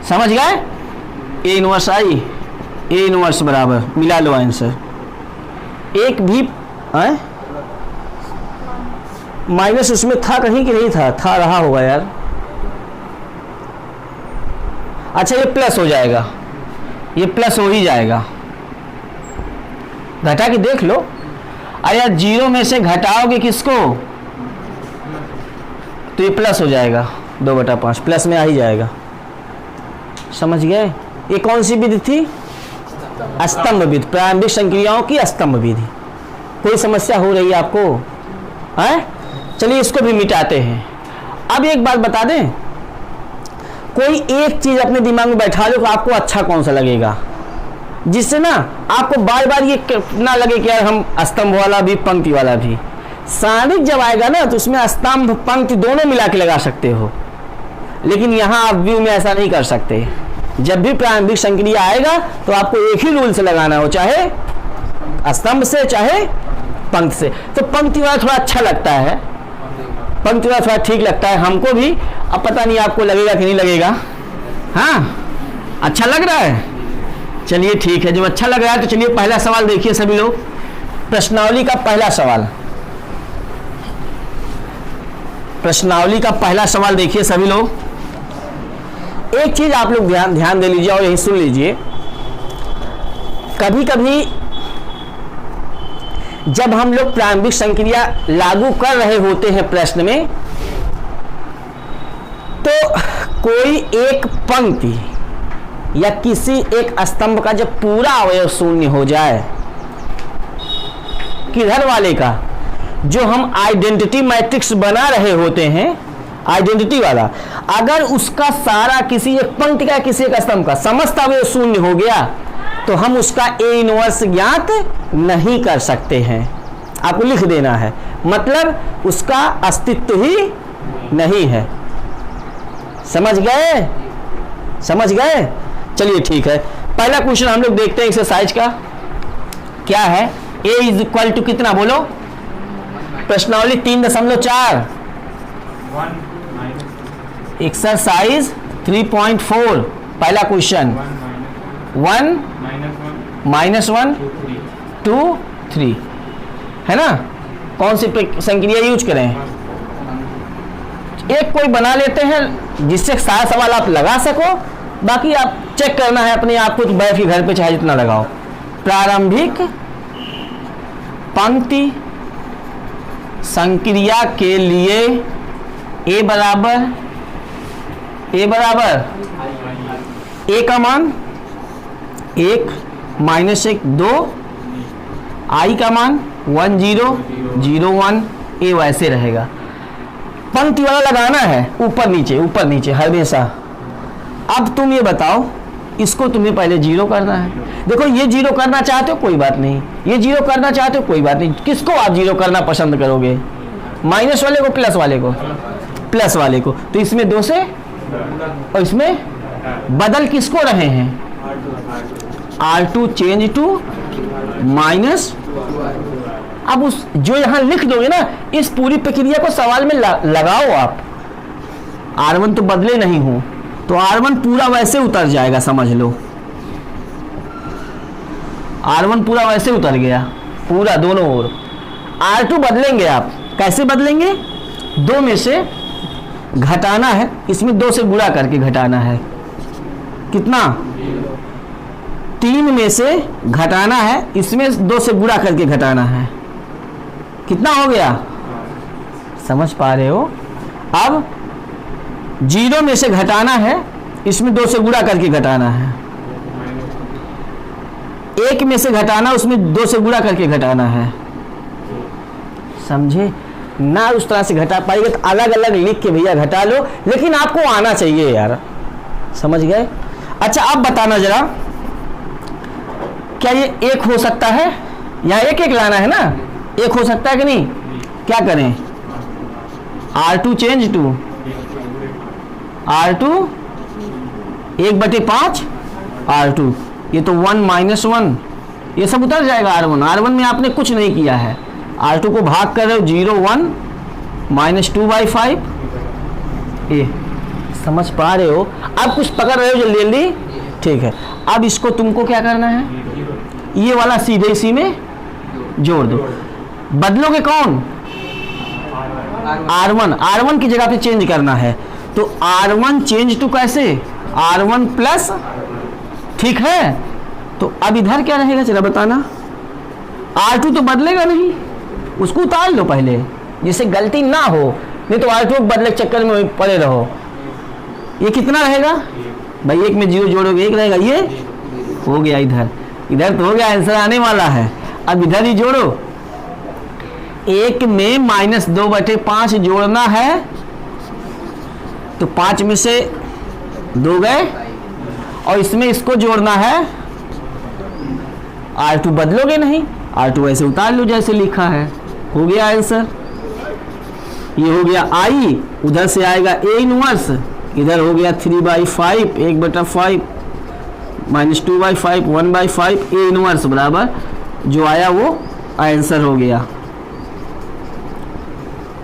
[SPEAKER 1] समझ गए, A inverse I, A inverse बराबर, मिला लो आंसर। एक भी माइनस उसमें था कहीं कि नहीं था रहा होगा यार, अच्छा ये प्लस हो जाएगा, ये प्लस हो ही जाएगा, घटा के देख लो। अरे यार 0 में से घटाओगे किसको, तो ये प्लस हो जाएगा, 2/5 प्लस में आ ही जाएगा, समझ गए। ये कौन सी विधि थी, स्तंभ विधि, प्रारंभिक संक्रियाओं की स्तंभ विधि। कोई समस्या हो रही है आपको, है? चलिए इसको भी मिटाते हैं। अब एक बात बता दें, कोई एक चीज अपने दिमाग में बैठा लो कि आपको अच्छा कौन सा लगेगा, जिससे ना आपको बार बार ये ना लगे कि यार हम स्तंभ वाला भी पंक्ति वाला भी। सारिक जब आएगा ना तो उसमें स्तंभ पंक्ति दोनों मिला के लगा सकते हो, लेकिन यहाँ आप व्यू में ऐसा नहीं कर सकते। जब भी प्रारंभिक संक्रिया आएगा तो आपको एक ही रूल से लगाना हो, चाहे स्तंभ से चाहे पंक्ति से। तो पंक्ति वाला थोड़ा अच्छा लगता है, पंक्ति वाला थोड़ा ठीक लगता है हमको भी। अब पता नहीं आपको लगेगा कि नहीं लगेगा। हाँ, अच्छा लग रहा है, चलिए ठीक है। जब अच्छा लग रहा है तो चलिए पहला सवाल देखिए सभी लोग, प्रश्नावली का पहला सवाल, प्रश्नावली का पहला सवाल देखिए सभी लोग। एक चीज आप लोग ध्यान दे लीजिए और यही सुन लीजिए, कभी कभी जब हम लोग प्रारंभिक संक्रिया लागू कर रहे होते हैं प्रश्न में, तो कोई एक पंक्ति या किसी एक स्तंभ का जब पूरा अवयव शून्य हो जाए, किधर वाले का, जो हम आइडेंटिटी मैट्रिक्स बना रहे होते हैं, आइडेंटिटी वाला, अगर उसका सारा किसी एक पंक्ति का किसी एक स्तंभ का समस्त अवयव शून्य हो गया तो हम उसका ए इनवर्स ज्ञात नहीं कर सकते हैं। आपको लिख देना है, मतलब उसका अस्तित्व ही नहीं है। समझ गए, समझ गए? चलिए ठीक है, पहला क्वेश्चन हम लोग देखते हैं एक्सरसाइज का। क्या है? ए इज इक्वल टू कितना बोलो, प्रश्नावली 3.4, एक्सरसाइज 3.4, पहला क्वेश्चन 1 -1 2 3 है ना। कौन सी संक्रिया यूज करें? एक कोई बना लेते हैं जिससे सारा सवाल आप लगा सको, बाकी आप चेक करना है अपने आप को, तो बैठ के घर पे चाहे जितना लगाओ। प्रारंभिक पंक्ति संक्रिया के लिए ए बराबर ए का मान 1 -1 2, आई का मान 1 0 0 1, ए वैसे रहेगा। पंक्ति वाला लगाना है, ऊपर नीचे हमेशा। अब तुम ये बताओ, इसको तुम्हें पहले 0 करना है। देखो, ये 0 करना चाहते हो कोई बात नहीं, ये 0 करना चाहते हो कोई बात नहीं। किसको आप 0 करना पसंद करोगे? माइनस वाले को, प्लस वाले को? प्लस वाले को। तो इसमें 2 से और इसमें बदल किसको रहे हैं? R2 change to minus. अब उस जो यहां लिख दोगे ना, इस पूरी प्रक्रिया को सवाल में लगाओ आप। R1 तो बदले नहीं हो, तो R1 पूरा वैसे उतर जाएगा, समझ लो। R1 पूरा वैसे उतर गया, पूरा दोनों ओर। R2 बदलेंगे आप, कैसे बदलेंगे? 2 में से घटाना है, इसमें 2 से गुणा करके घटाना है। कितना? 3 में से घटाना है, इसमें 2 से गुणा करके घटाना है। कितना हो गया? समझ पा रहे हो? अब 0 में से घटाना है, इसमें 2 से गुणा करके घटाना है। 1 में से घटाना, उसमें 2 से गुणा करके घटाना है। समझे ना? उस तरह से घटा पाएंगे तो अलग अलग लिख के भैया घटा लो, लेकिन आपको आना चाहिए यार। समझ गए? अच्छा, आप बताना जरा, क्या ये 1 हो सकता है? यहाँ 1 लाना है ना, 1 हो सकता है कि नहीं? क्या करें? R2 change to R2 1/5 R2, ये तो 1 -1, ये सब उतर जाएगा। R1 में आपने कुछ नहीं किया है। R2 को भाग कर रहे हो 0 1 -2/5, ये समझ पा रहे हो? अब कुछ पकड़ रहे हो जल्दी जल्दी, ठीक है। अब इसको तुमको क्या करना है? ये वाला सीधे इसी में जोड़ दो। बदलोगे कौन? R1 की जगह पे चेंज करना है, तो R1 चेंज टू कैसे? R1 प्लस, ठीक है। तो अब इधर क्या रहेगा जरा बताना? R2 तो बदलेगा नहीं, उसको उतार लो पहले, जिससे गलती ना हो, नहीं तो R2 बदले चक्कर में पड़े रहो। ये कितना रहेगा भाई? 1 में 0 जोड़ोगे 1 रहेगा, ये हो गया। इधर तो हो गया, आंसर आने वाला है। अब इधर ही जोड़ो, 1 में -2/5 जोड़ना है, तो 5 में से 2 गए, और इसमें इसको जोड़ना है। R2 बदलोगे नहीं, R2 ऐसे उतार लो जैसे लिखा है, हो गया आंसर। ये हो गया I, उधर से आएगा A इनवर्स, इधर हो गया 3/5 1/5 -2/5 1/5 A इनवर्स बराबर जो आया वो आंसर हो गया।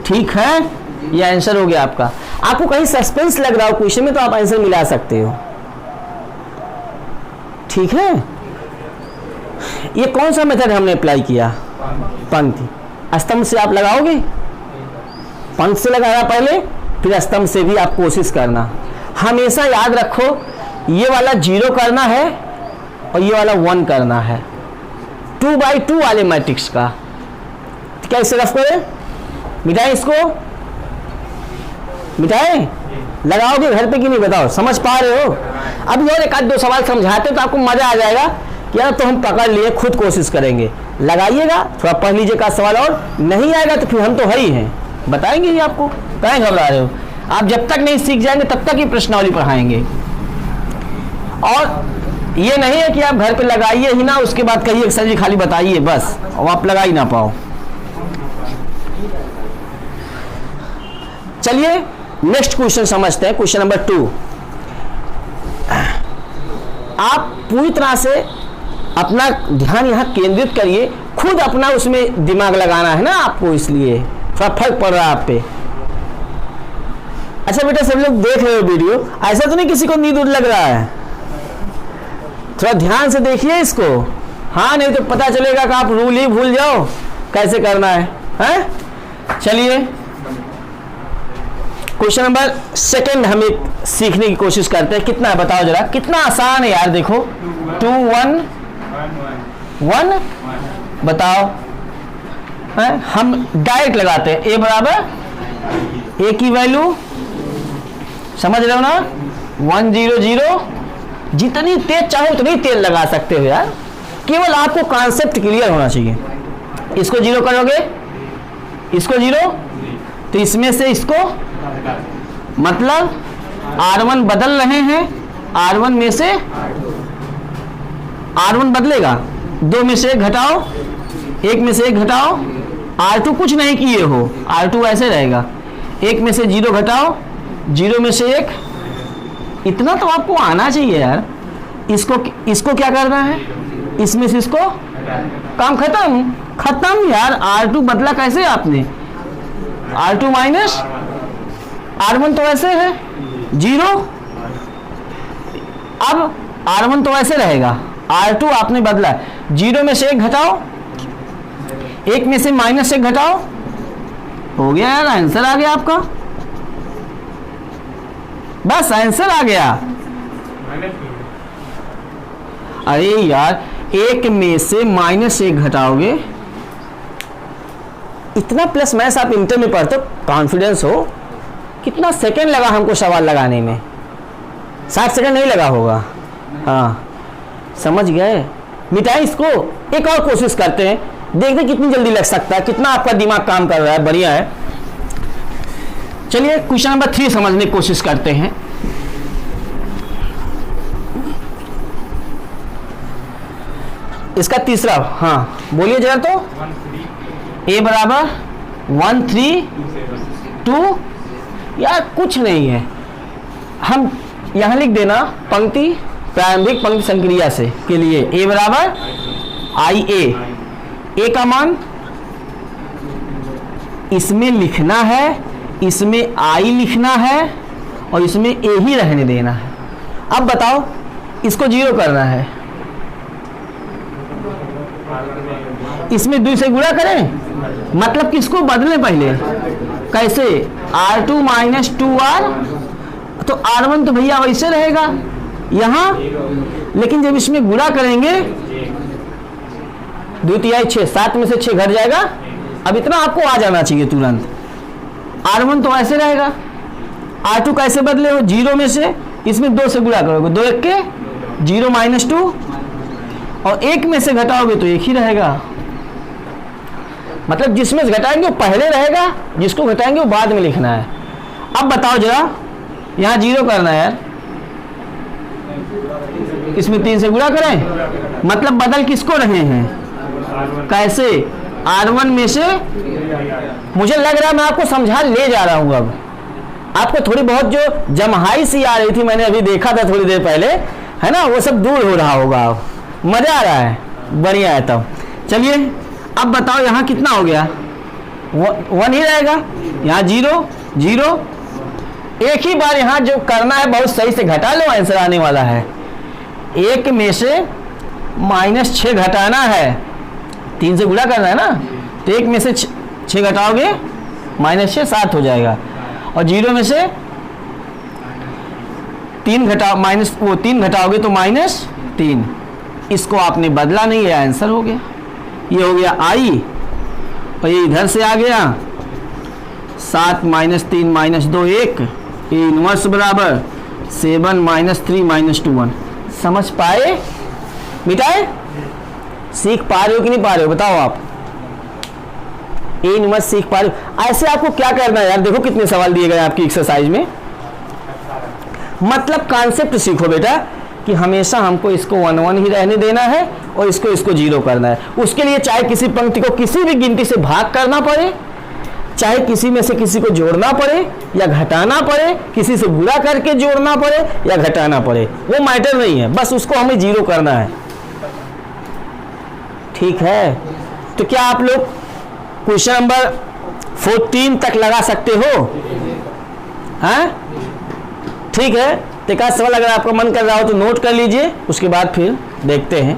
[SPEAKER 1] ठीक है, ये आंसर हो गया आपका। आपको कहीं सस्पेंस लग रहा हो क्वेश्चन में तो आप आंसर मिला सकते हो। ठीक है, ये कौन सा मेथड हमने अप्लाई किया? पंक्ति। स्तंभ से आप लगाओगे, पंक्ति से लगाना पहले, फिर स्तंभ से भी आप कोशिश करना। हमेशा याद रखो ये वाला 0 करना है और ये वाला 1 करना है 2/2 वाले मैट्रिक्स का। तो क्या इसे रफ करें, मिटाएं, इसको मिटाएं, लगाओगे घर पे कि नहीं बताओ, समझ पा रहे हो? अब और एक आध दो सवाल समझाते तो आपको मजा आ जाएगा कि यार तो हम पकड़ लिए, खुद कोशिश करेंगे। लगाइएगा, थोड़ा पढ़ लीजिए का सवाल, और नहीं आएगा तो फिर हम तो है ही हैं, बताएंगे ही आपको, कहीं घबरा रहे हो? आप जब तक नहीं सीख जाएंगे तब तक ही प्रश्नावली पढ़ाएंगे। और ये नहीं है कि आप घर पे लगाइए ही ना, उसके बाद कहिए सर जी खाली बताइए बस, और आप लगा ही ना पाओ। चलिए नेक्स्ट क्वेश्चन समझते हैं, क्वेश्चन नंबर 2। आप पूरी तरह से अपना ध्यान यहाँ केंद्रित करिए, खुद अपना उसमें दिमाग लगाना है ना आपको, इसलिए थोड़ा फर्क पड़ रहा है आप पे। अच्छा बेटा, सब लोग देख रहे हो वीडियो, ऐसा तो नहीं किसी को नींद लग रहा है? थोड़ा ध्यान से देखिए इसको, हाँ, नहीं तो पता चलेगा कि आप रूल ही भूल जाओ कैसे करना है, हैं? चलिए क्वेश्चन नंबर 2 हम एक सीखने की कोशिश करते हैं। कितना है बताओ जरा, कितना आसान है यार, देखो 2 1 1 बताओ, है? हम डायरेक्ट लगाते हैं, ए बराबर ए की वैल्यू समझ रहे हो ना, 1 0 0, जितनी तेज चाहो उतनी तेज लगा सकते हो यार, केवल आपको कॉन्सेप्ट क्लियर होना चाहिए। इसको 0 करोगे, इसको 0, तो इसमें से इसको, मतलब R1 बदल रहे हैं, R1 में से R1 बदलेगा, 2 में से 1 घटाओ, 1 में से 1 घटाओ, R2 कुछ नहीं किए हो, R2 ऐसे रहेगा, 1 में से 0 घटाओ, 0 में से 1, इतना तो आपको आना चाहिए यार। इसको क्या करना है, इसमें से इसको, काम खत्म यार। R2 बदला कैसे आपने, R2 माइनस R1 तो ऐसे है 0, अब R1 तो ऐसे रहेगा, R2 आपने बदला, 0 में से 1 घटाओ, 1 में से -1 घटाओ, हो गया यार, आंसर आ गया आपका, बस आंसर आ गया। अरे यार 1 में से -1 घटाओगे, इतना प्लस मैथ्स आप इंटर में पढ़ते हो, कॉन्फिडेंस हो। कितना सेकंड लगा हमको सवाल लगाने में, 60 सेकंड नहीं लगा होगा, हाँ समझ गए। मिटाएं इसको, एक और कोशिश करते हैं, देखते कितनी जल्दी लग सकता है, कितना आपका दिमाग काम कर रहा है, बढ़िया है। चलिए क्वेश्चन नंबर 3 समझने की कोशिश करते हैं। इसका तीसरा, हाँ बोलिए जरा, तो ए बराबर 1 3 2, यार कुछ नहीं है, हम यहां लिख देना पंक्ति, प्रारंभिक पंक्ति संक्रिया से के लिए ए बराबर आई ए का मान इसमें लिखना है, इसमें आई लिखना है और इसमें ए ही रहने देना है। अब बताओ इसको 0 करना है, इसमें 2 से गुणा करें, मतलब किसको बदलें पहले, कैसे, R2 माइनस 2R, तो R1 तो भैया वैसे रहेगा यहां, लेकिन जब इसमें गुणा करेंगे 2 3 6, 7 में से 6 घट जाएगा। अब इतना आपको आ जाना चाहिए तुरंत, R1 तो ऐसे रहेगा, R2 कैसे बदले हो, 0 में से, इसमें 2 से गुणा करोगे, 2 1 के 0 माइनस 2, और 1 में से घटाओगे तो 1 ही रहेगा, मतलब जिसमें घटाएंगे वो पहले रहेगा, जिसको घटाएंगे वो बाद में लिखना है। अब बताओ जरा, यहाँ 0 करना है यार, इसमें 3 से गुणा करें, मतलब बदल किसको रहे हैं, कैसे, R1 में से, मुझे लग रहा है मैं आपको समझा ले जा रहा हूं। अब आपको थोड़ी बहुत जो जमहाई सी आ रही थी, मैंने अभी देखा था थोड़ी देर पहले, है ना, वो सब दूर हो रहा होगा, अब मजा आ रहा है, बढ़िया है। तब चलिए अब बताओ यहाँ कितना हो गया, 1 ही रहेगा, यहाँ 0 0। एक ही बार यहाँ जो करना है बहुत सही से घटा लो, आंसर आने वाला है। 1 में से -6 घटाना है, 3 से गुणा करना है ना, तो 1 में से 6 घटाओगे -6 7 हो जाएगा, और 0 में से 3 घटाओगे तो -3। इसको आपने बदला नहीं है, आंसर हो गया। ये हो गया I, और ये इधर से आ गया 7 -3 -2 1, ये इनवर्स बराबर 7 -3 -2 1। समझ पाए? मिटाए? सीख पा रहे हो कि नहीं पा रहे हो बताओ आप? ए इनवर्स सीख पा रहे हो? ऐसे आपको क्या करना है यार, देखो कितने सवाल दिए गए आपकी एक्सरसाइज में। मतलब कॉन्सेप्ट सीखो बेटा कि हमेशा हमको इसको 1 1 ही रहने देना है और इसको 0 करना है। उसके लिए चाहे किसी पंक्ति को किसी भी गिनती से भाग करना पड़े, चाहे किसी में से किसी को जोड़ना पड़े या घटाना पड़े, किसी से गुणा करके जोड़ना पड़े या घटाना पड़े, वो मैटर नहीं है, बस उसको हमें 0 करना है। ठीक है, तो क्या आप लोग क्वेश्चन नंबर 14 तक लगा सकते हो? हाँ ठीक है, तो एक सवाल अगर आपका मन कर रहा हो तो नोट कर लीजिए, उसके बाद फिर देखते हैं।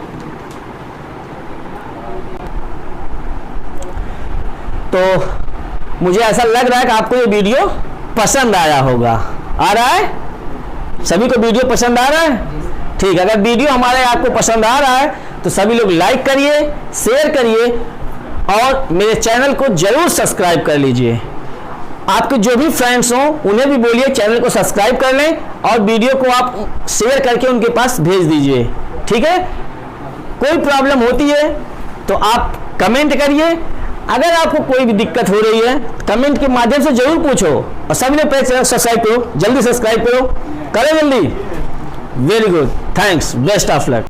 [SPEAKER 1] तो मुझे ऐसा लग रहा है कि आपको ये वीडियो पसंद आया होगा। आ रहा है? सभी को वीडियो पसंद आ रहा है? ठीक है, अगर वीडियो हमारे आपको पसंद आ रहा है तो सभी लोग लाइक करिए, शेयर करिए और मेरे चैनल को जरूर सब्सक्राइब कर लीजिए। आपके जो भी फ्रेंड्स हों उन्हें भी बोलिए चैनल को सब्सक्राइब कर लें और वीडियो को आप शेयर करके उनके पास भेज दीजिए। ठीक है, कोई प्रॉब्लम होती है तो आप कमेंट करिए। अगर आपको कोई भी दिक्कत हो रही है कमेंट के माध्यम से जरूर पूछो, और सभी ने पहले चैनल सब्सक्राइब करो, जल्दी सब्सक्राइब करो, करो जल्दी। Very good, thanks, best of luck.